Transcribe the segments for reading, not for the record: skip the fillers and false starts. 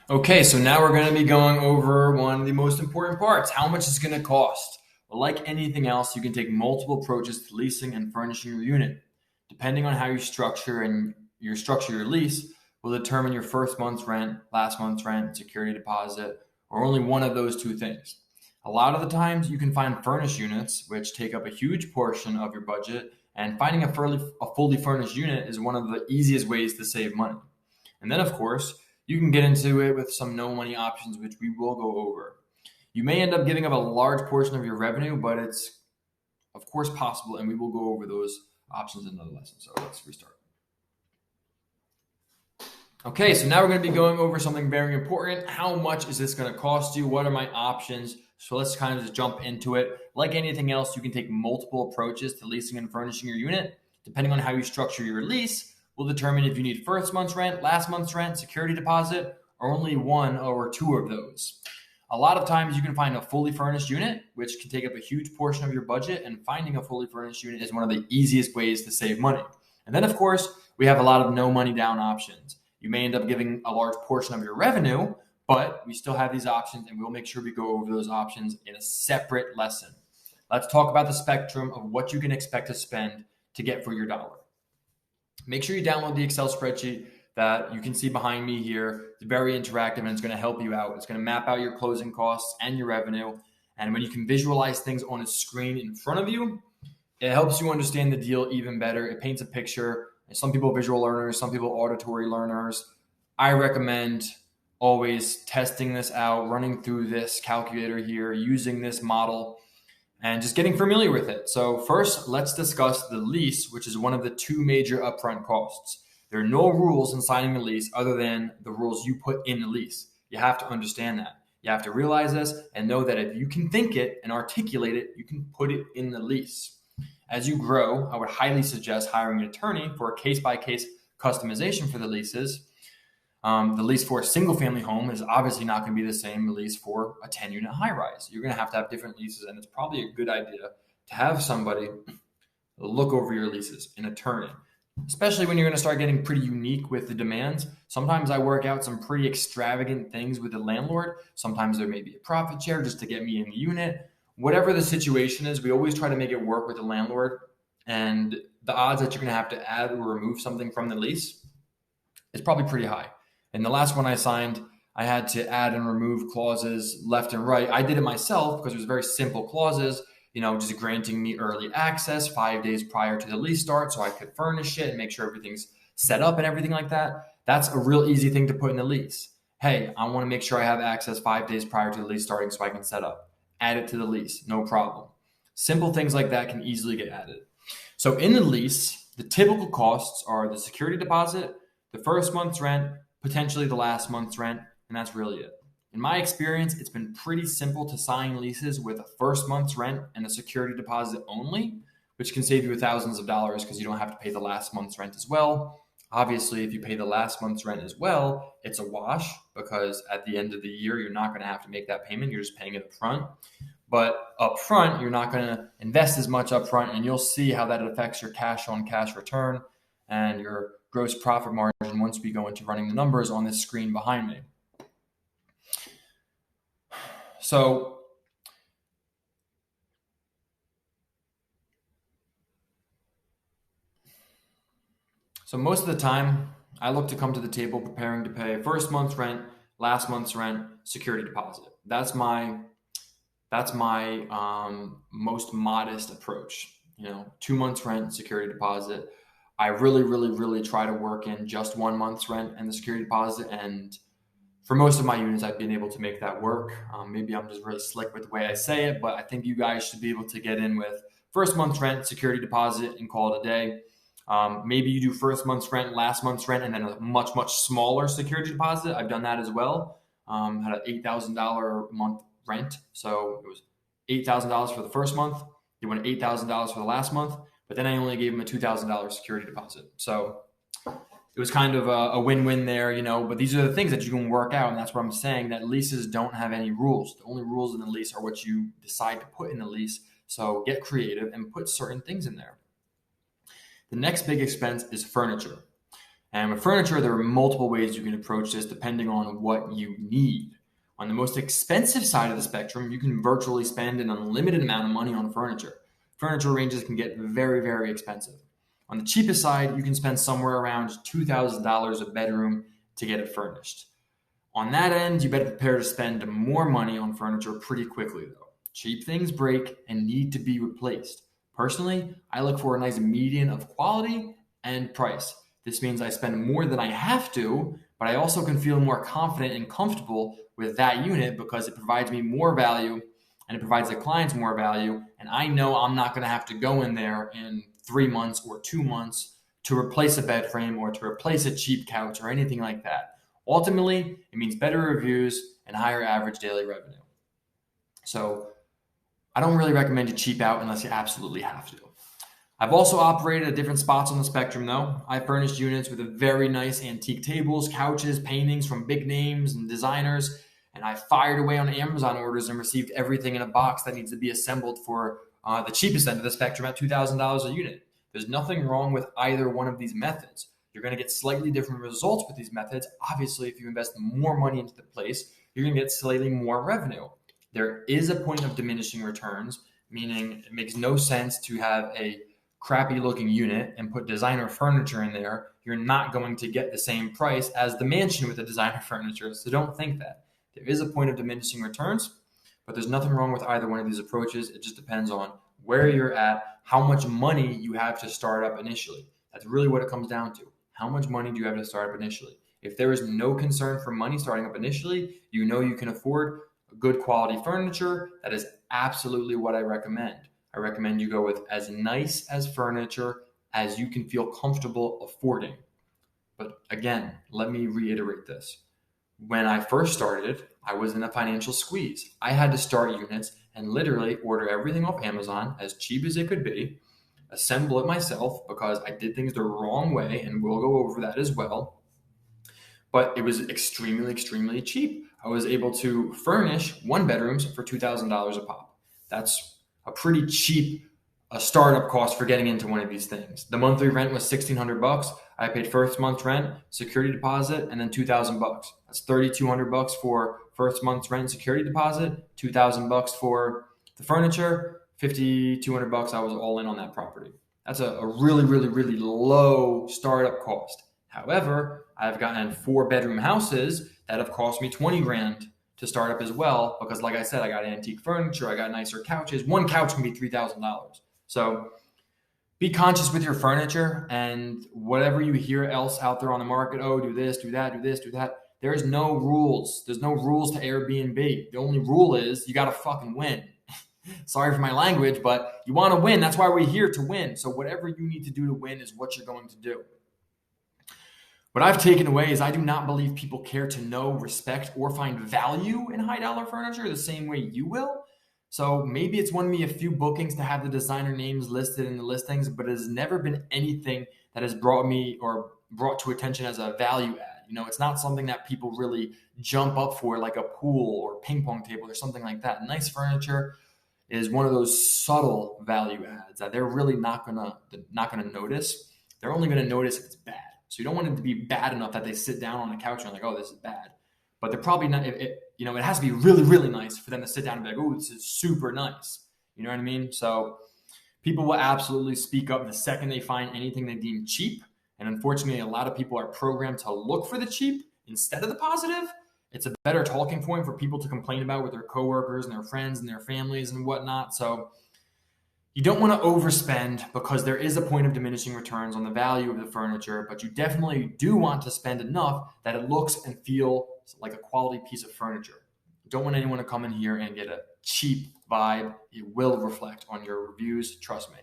Okay, so now we're going to be going over one of the most important parts, how much it's going to cost. Well, like anything else, you can take multiple approaches to leasing and furnishing your unit. Depending on how you structure your lease will determine your first month's rent, last month's rent, security deposit, or only one of those two things. A lot of the times you can find furnished units which take up a huge portion of your budget, and finding a fully furnished unit is one of the easiest ways to save money. And then, of course, you can get into it with some no money options, which we will go over. You may end up giving up a large portion of your revenue, but it's of course possible, and we will go over those options in another lesson. So let's restart. Okay, so now we're going to be going over something very important. How much is this going to cost you? What are my options? So let's kind of just jump into it. Like anything else, you can take multiple approaches to leasing and furnishing your unit. Depending on how you structure your lease, will determine if you need first month's rent, last month's rent, security deposit, or only one or two of those. A lot of times you can find a fully furnished unit, which can take up a huge portion of your budget, and finding a fully furnished unit is one of the easiest ways to save money. And then, of course, we have a lot of no money down options. You may end up giving a large portion of your revenue, but we still have these options, and we'll make sure we go over those options in a separate lesson. Let's talk about the spectrum of what you can expect to spend to get for your dollar. Make sure you download the Excel spreadsheet that you can see behind me here. It's very interactive and it's going to help you out. It's going to map out your closing costs and your revenue. And when you can visualize things on a screen in front of you, it helps you understand the deal even better. It paints a picture. Some people are visual learners, some people are auditory learners. I recommend always testing this out, running through this calculator here, using this model, and just getting familiar with it. So first, let's discuss the lease, which is one of the two major upfront costs. There are no rules in signing a lease other than the rules you put in the lease. You have to understand that. You have to realize this and know that if you can think it and articulate it, you can put it in the lease. As you grow, I would highly suggest hiring an attorney for a case-by-case customization for the leases. The lease for a single-family home is obviously not going to be the same lease for a 10-unit high-rise. You're going to have different leases, and it's probably a good idea to have somebody look over your leases, an attorney, especially when you're going to start getting pretty unique with the demands. Sometimes I work out some pretty extravagant things with the landlord. Sometimes there may be a profit share just to get me in the unit. Whatever the situation is, we always try to make it work with the landlord, and the odds that you're going to have to add or remove something from the lease is probably pretty high. And the last one I signed, I had to add and remove clauses left and right. I did it myself because it was very simple clauses, just granting me early access 5 days prior to the lease start so I could furnish it and make sure everything's set up and everything like that. That's a real easy thing to put in the lease. Hey, I want to make sure I have access 5 days prior to the lease starting so I can set up. Add it to the lease, no problem. Simple things like that can easily get added. So in the lease, the typical costs are the security deposit, the first month's rent, potentially the last month's rent, and that's really it. In my experience, it's been pretty simple to sign leases with a first month's rent and a security deposit only, which can save you thousands of dollars because you don't have to pay the last month's rent as well. Obviously, if you pay the last month's rent as well, it's a wash because at the end of the year, you're not going to have to make that payment. You're just paying it up front. But up front, you're not going to invest as much up front, and you'll see how that affects your cash on cash return and your gross profit margin once we go into running the numbers on this screen behind me. So most of the time, I look to come to the table preparing to pay first month's rent, last month's rent, security deposit. That's my most modest approach. 2 months rent, security deposit. I really, really, really try to work in just 1 month's rent and the security deposit. And for most of my units, I've been able to make that work. Maybe I'm just really slick with the way I say it, but I think you guys should be able to get in with first month's rent, security deposit, and call it a day. Maybe you do first month's rent, last month's rent, and then a much, much smaller security deposit. I've done that as well. Had an $8,000 a month rent. So it was $8,000 for the first month. They went $8,000 for the last month, but then I only gave them a $2,000 security deposit. So it was kind of a win-win there, but these are the things that you can work out. And that's what I'm saying, that leases don't have any rules. The only rules in the lease are what you decide to put in the lease. So get creative and put certain things in there. The next big expense is furniture. And with furniture, there are multiple ways you can approach this depending on what you need. On the most expensive side of the spectrum, you can virtually spend an unlimited amount of money on furniture. Furniture ranges can get very, very expensive. On the cheapest side, you can spend somewhere around $2,000 a bedroom to get it furnished. On that end, you better prepare to spend more money on furniture pretty quickly, though. Cheap things break and need to be replaced. Personally, I look for a nice median of quality and price. This means I spend more than I have to, but I also can feel more confident and comfortable with that unit because it provides me more value and it provides the clients more value. And I know I'm not going to have to go in there in 3 months or 2 months to replace a bed frame or to replace a cheap couch or anything like that. Ultimately, it means better reviews and higher average daily revenue. So I don't really recommend you cheap out unless you absolutely have to. I've also operated at different spots on the spectrum though. I furnished units with very nice antique tables, couches, paintings from big names and designers, and I fired away on Amazon orders and received everything in a box that needs to be assembled for the cheapest end of the spectrum at $2,000 a unit. There's nothing wrong with either one of these methods. You're going to get slightly different results with these methods. Obviously, if you invest more money into the place, you're going to get slightly more revenue. There is a point of diminishing returns, meaning it makes no sense to have a crappy looking unit and put designer furniture in there. You're not going to get the same price as the mansion with the designer furniture. So don't think that. There is a point of diminishing returns, but there's nothing wrong with either one of these approaches. It just depends on where you're at, how much money you have to start up initially. That's really what it comes down to. How much money do you have to start up initially? If there is no concern for money starting up initially, you know you can afford good quality furniture. That is absolutely what I recommend. I recommend you go with as nice as furniture as you can feel comfortable affording. But again, let me reiterate this. When I first started, I was in a financial squeeze. I had to start units and literally order everything off Amazon as cheap as it could be, assemble it myself because I did things the wrong way, and we'll go over that as well. But it was extremely, extremely cheap. I was able to furnish 1 bedrooms for $2,000 a pop. That's a pretty cheap startup cost for getting into one of these things. The monthly rent was $1,600. I paid first month's rent, security deposit, and then $2,000. That's $3,200 for first month's rent and security deposit, $2,000 for the furniture, $5,200. I was all in on that property. That's a really, really, really low startup cost. However, I've gotten 4-bedroom houses that have cost me 20 grand to start up as well, because like I said, I got antique furniture, I got nicer couches. One couch can be $3,000. So be conscious with your furniture, and whatever you hear else out there on the market, oh, do this, do that, do this, do that. There's no rules. There's no rules to Airbnb. The only rule is you got to fucking win. Sorry for my language, but you want to win. That's why we're here, to win. So whatever you need to do to win is what you're going to do. What I've taken away is I do not believe people care to know, respect, or find value in high dollar furniture the same way you will. So maybe it's won me a few bookings to have the designer names listed in the listings, but it has never been anything that has brought me or brought to attention as a value add. You know, it's not something that people really jump up for, like a pool or ping pong table or something like that. Nice furniture is one of those subtle value adds that they're really not gonna notice. They're only gonna notice if it's bad. So you don't want it to be bad enough that they sit down on the couch and are like, oh, this is bad. But they're probably not, it has to be really, really nice for them to sit down and be like, oh, this is super nice. You know what I mean? So people will absolutely speak up the second they find anything they deem cheap. And unfortunately, a lot of people are programmed to look for the cheap instead of the positive. It's a better talking point for people to complain about with their coworkers and their friends and their families and whatnot. So you don't want to overspend, because there is a point of diminishing returns on the value of the furniture, but you definitely do want to spend enough that it looks and feels like a quality piece of furniture. You don't want anyone to come in here and get a cheap vibe. It will reflect on your reviews, trust me.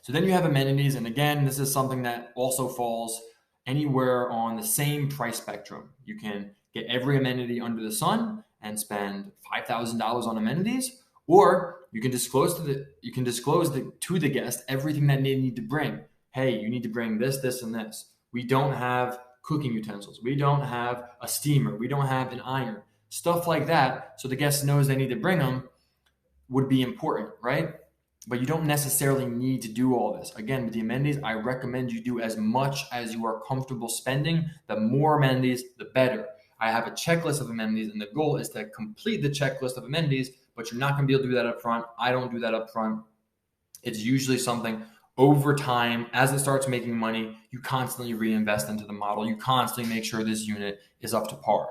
So then you have amenities, and again, this is something that also falls anywhere on the same price spectrum. You can get every amenity under the sun and spend $5,000 on amenities, or you can disclose to the guest everything that they need to bring. Hey, you need to bring this, this, and this. We don't have cooking utensils. We don't have a steamer. We don't have an iron. Stuff like that, so the guest knows they need to bring them, would be important, right? but you don't necessarily need to do all this. Again, with the amenities, I recommend you do as much as you are comfortable spending. The more amenities, the better. I have a checklist of amenities, and the goal is to complete the checklist of amenities, but you're not going to be able to do that up front. I don't do that up front. It's usually something over time, as it starts making money, you constantly reinvest into the model. You constantly make sure this unit is up to par.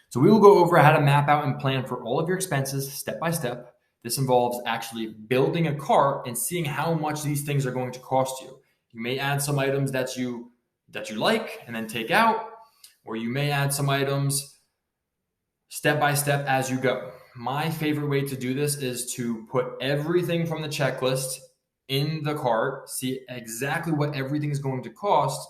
So we will go over how to map out and plan for all of your expenses step by step. This involves actually building a cart and seeing how much these things are going to cost you. You may add some items that you like and then take out, or you may add some items step by step as you go. My favorite way to do this is to put everything from the checklist in the cart, see exactly what everything is going to cost,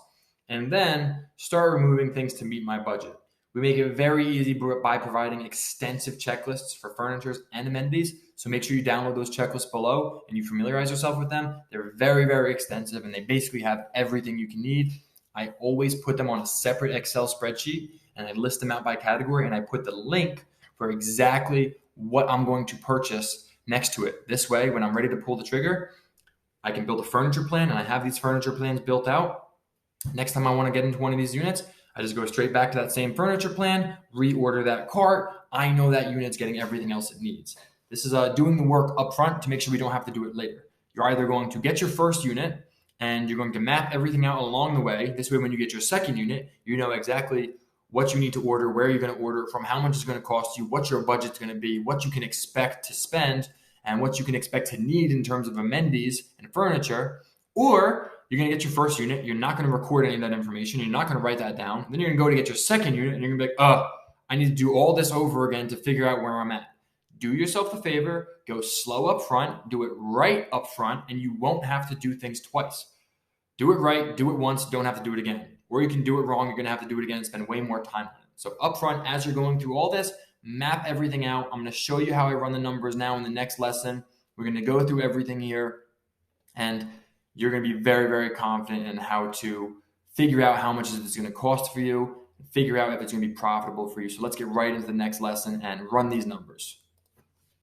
and then start removing things to meet my budget. We make it very easy by providing extensive checklists for furnitures and amenities. So make sure you download those checklists below and you familiarize yourself with them. They're very, very extensive and they basically have everything you can need. I always put them on a separate Excel spreadsheet and I list them out by category and I put the link for exactly what I'm going to purchase next to it. This way, when I'm ready to pull the trigger, I can build a furniture plan and I have these furniture plans built out. Next time I want to get into one of these units, I just go straight back to that same furniture plan, reorder that cart. I know that unit's getting everything else it needs. This is doing the work up front to make sure we don't have to do it later. You're either going to get your first unit and you're going to map everything out along the way. This way, when you get your second unit, you know exactly what you need to order, where you're going to order it from, how much it's going to cost you, what your budget's going to be, what you can expect to spend, and what you can expect to need in terms of amenities and furniture. Or you're going to get your first unit. You're not going to record any of that information. You're not going to write that down. Then you're going to go to get your second unit and you're going to be like, I need to do all this over again to figure out where I'm at. Do yourself a favor, go slow up front, do it right up front, and you won't have to do things twice. Do it right, do it once, don't have to do it again. Or you can do it wrong, you're going to have to do it again and spend way more time on it. So up front, as you're going through all this, map everything out. I'm going to show you how I run the numbers now in the next lesson. We're going to go through everything here, and you're going to be very, very confident in how to figure out how much it's going to cost for you, figure out if it's going to be profitable for you. So let's get right into the next lesson and run these numbers.